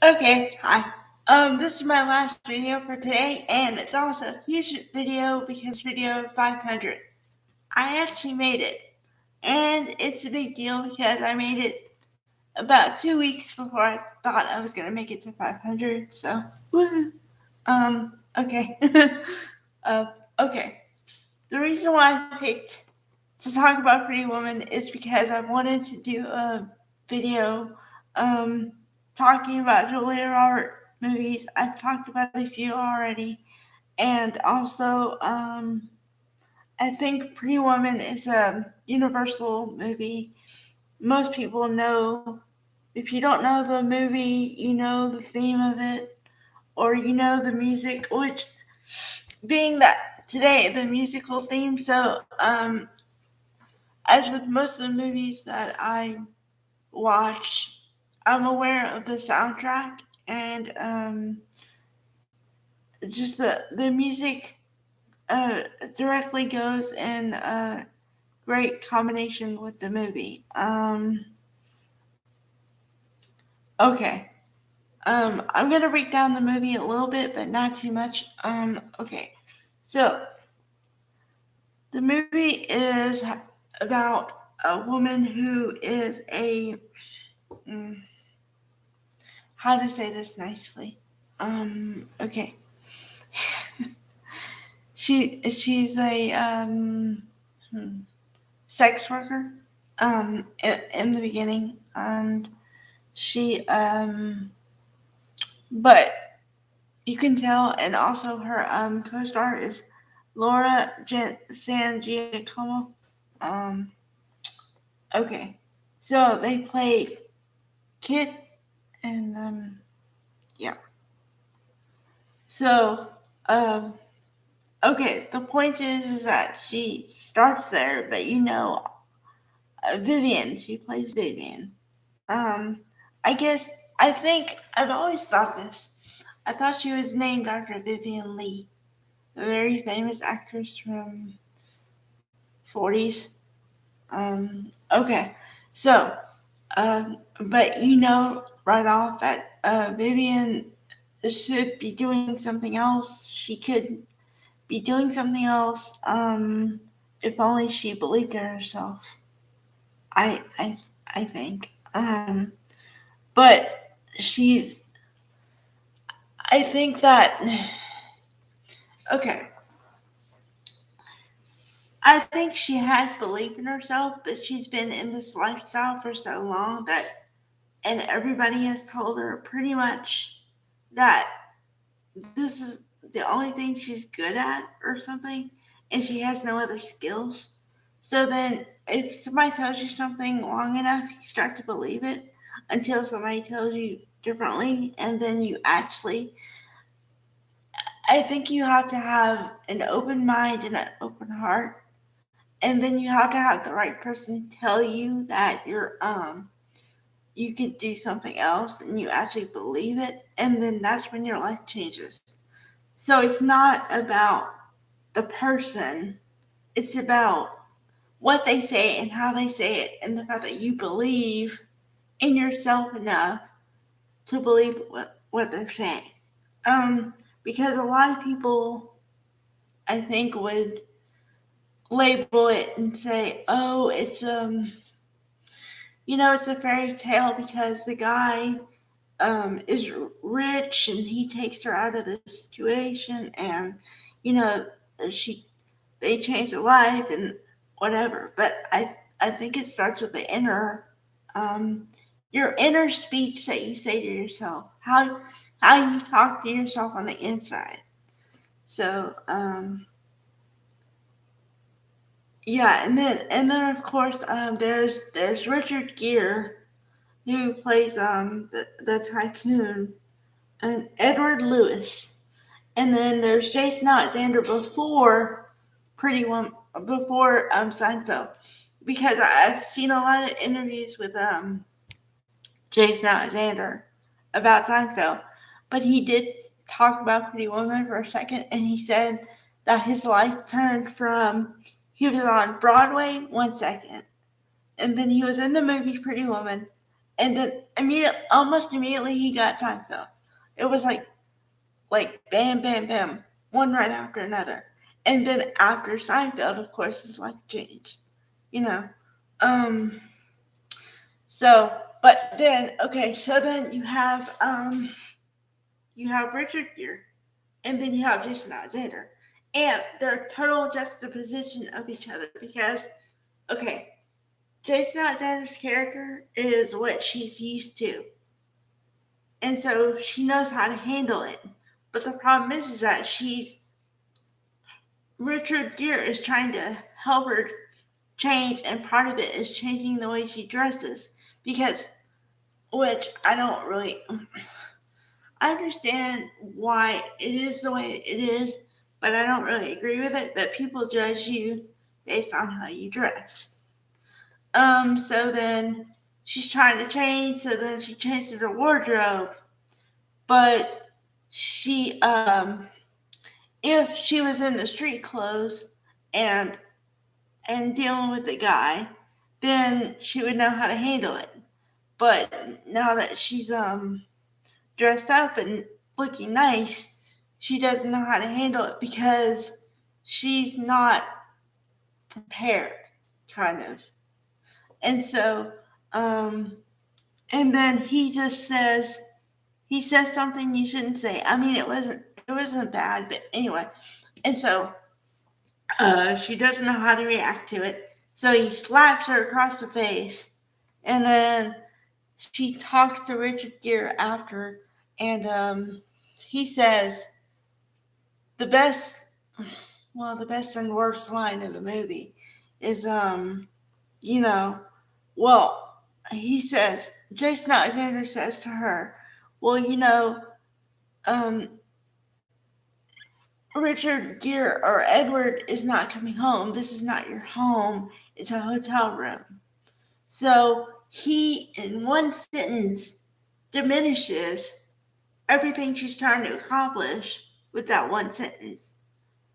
Okay, hi. This is my last video for today, and it's also a huge video because video 500. I actually made it, and it's a big deal because I made it about 2 weeks before I thought I was gonna make it to 500. So, woohoo! Okay. uh, okay. The reason why I picked to talk about Pretty Woman is because I wanted to do a video um, talking about Julia Roberts movies. I've talked about a few already, and also I think Pretty Woman is a universal movie. Most people know. If you don't know the movie, you know the theme of it, or you know the music, which being that today the musical theme. So as with most of the movies that I watch, I'm aware of the soundtrack and just the music uh, directly goes in a great combination with the movie. Okay. I'm gonna break down the movie a little bit, but not too much. Okay. So the movie is about a woman who is mm, how to say this nicely. Okay. She's a sex worker in the beginning, and she but you can tell, and also her co-star is Laura San Giacomo. Um, okay, so they play Kit, and yeah. So um, okay, the point is that she starts there, but Vivian. She plays Vivian. Um, I think I've always thought this. I thought she was named after Vivian Lee, a very famous actress from 40s. Okay, so but right off that Vivian should be doing something else. She could be doing something else. If only she believed in herself. I I I think. But she's. I think that. Okay. I think she has belief in herself, but she's been in this lifestyle for so long and everybody has told her pretty much that this is the only thing she's good at or something, and she has no other skills. So then, if somebody tells you something long enough, you start to believe it until somebody tells you differently, and then you actually. I think you have to have an open mind and an open heart, and then you have to have the right person tell you that you could do something else, and you actually believe it, and then that's when your life changes. So it's not about the person, it's about what they say and how they say it, and the fact that you believe in yourself enough to believe what they're saying. Because a lot of people, I think, would label it and say, "Oh, it's a fairy tale because the guy is rich and he takes her out of this situation, and you know she they change their life and whatever." But I think it starts with the um, your inner speech that you say to yourself, how you talk to yourself on the inside. So yeah, and then of course there's Richard Gere who plays the tycoon, and Edward Lewis, and then there's Jason Alexander before before Seinfeld, because I've seen a lot of interviews with Jason Alexander about Seinfeld, but he did talk about Pretty Woman for a second, and he said that his life turned from he was on Broadway 1 second, and then he was in the movie Pretty Woman, And then almost immediately he got Seinfeld. It was like bam, bam, bam, one right after another. And then after Seinfeld, of course, his life changed. You know. Um. So, but then okay, so then you have Richard Gere, and then you have Jason Alexander, and they're total juxtaposition of each other because okay, Jason Alexander's character is what she's used to, and so she knows how to handle it. But the problem is that Richard Gere is trying to help her change, and part of it is changing the way she dresses because, which I don't really, I understand why it is the way it is, but I don't really agree with it. That people judge you based on how you dress. So then she's trying to change, so then she changes her wardrobe, but if she was in the street clothes and dealing with the guy, then she would know how to handle it. But now that she's dressed up and looking nice, she doesn't know how to handle it because she's not prepared, kind of. And so, and then he says something you shouldn't say. I mean, it wasn't bad, but anyway. And so, she doesn't know how to react to it. So he slaps her across the face, and then she talks to Richard Gere after, and he says the best, the best and worst line of the movie is, you know, well, he says, Jason Alexander says to her, well, um, Richard Gere or Edward is not coming home. This is not your home. It's a hotel room. So he, in one sentence, diminishes everything she's trying to accomplish with that one sentence.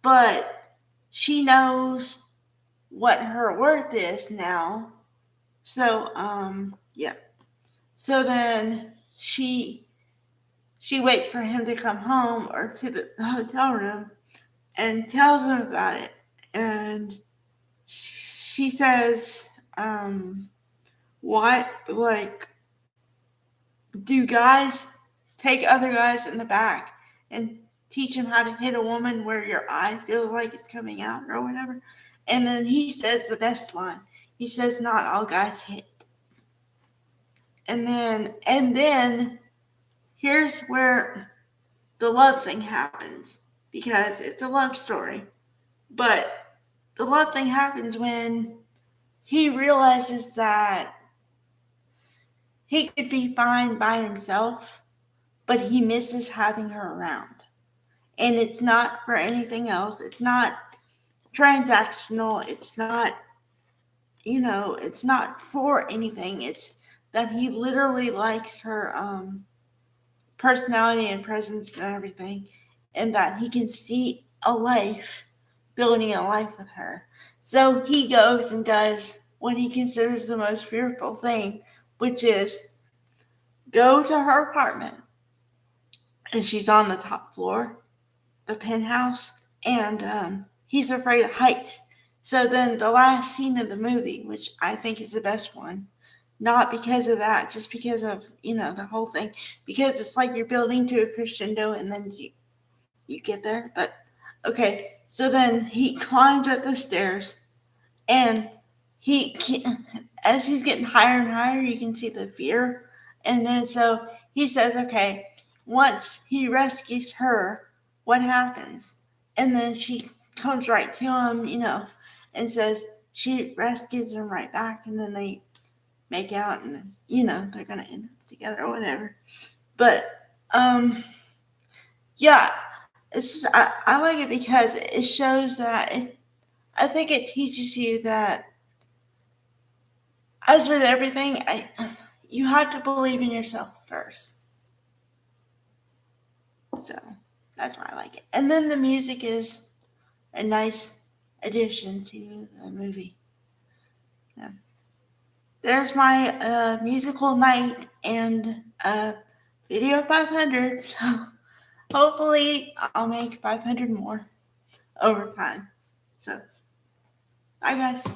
But she knows what her worth is now. So, yeah. So then she waits for him to come home or to the hotel room and tells him about it. And she says, what, like, do guys take other guys in the back and teach them how to hit a woman where your eye feels like it's coming out or whatever? And then he says the best line. He says, not all guys hit. And then here's where the love thing happens because it's a love story. But the love thing happens when he realizes that he could be fine by himself, but he misses having her around. And it's not for anything else. It's not transactional. It's not, it's not for anything. It's that he literally likes her personality and presence and everything, and that he can see building a life with her. So he goes and does what he considers the most fearful thing, which is go to her apartment, and she's on the top floor, the penthouse, and he's afraid of heights. So then the last scene of the movie, which I think is the best one, not because of that, just because of, the whole thing, because it's like you're building to a crescendo and then you get there. But okay, so then he climbs up the stairs, and as he's getting higher and higher, you can see the fear. And then so he says, okay, once he rescues her, what happens? And then she comes right to him, and says she rescues him right back, and then they make out, and they're gonna end up together or whatever. But yeah, I like it because it shows that I think it teaches you that, as with everything, you have to believe in yourself first. So that's why I like it. And then the music is a nice addition to the movie. Yeah. there's my musical night and video 500. So hopefully I'll make 500 more over time. So bye guys.